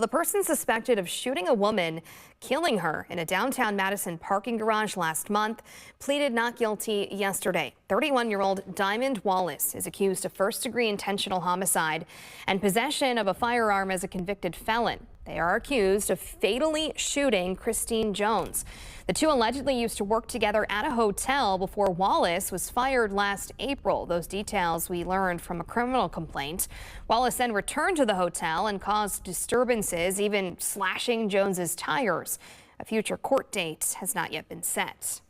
The person suspected of shooting a woman, killing her in a downtown Madison parking garage last month, pleaded not guilty yesterday. 31-year-old Diamond Wallace is accused of first-degree intentional homicide and possession of a firearm as a convicted felon. They are accused of fatally shooting Christine Jones. The two allegedly used to work together at a hotel before Wallace was fired last April. Those details we learned from a criminal complaint. Wallace then returned to the hotel and caused disturbances, even slashing Jones's tires. A future court date has not yet been set.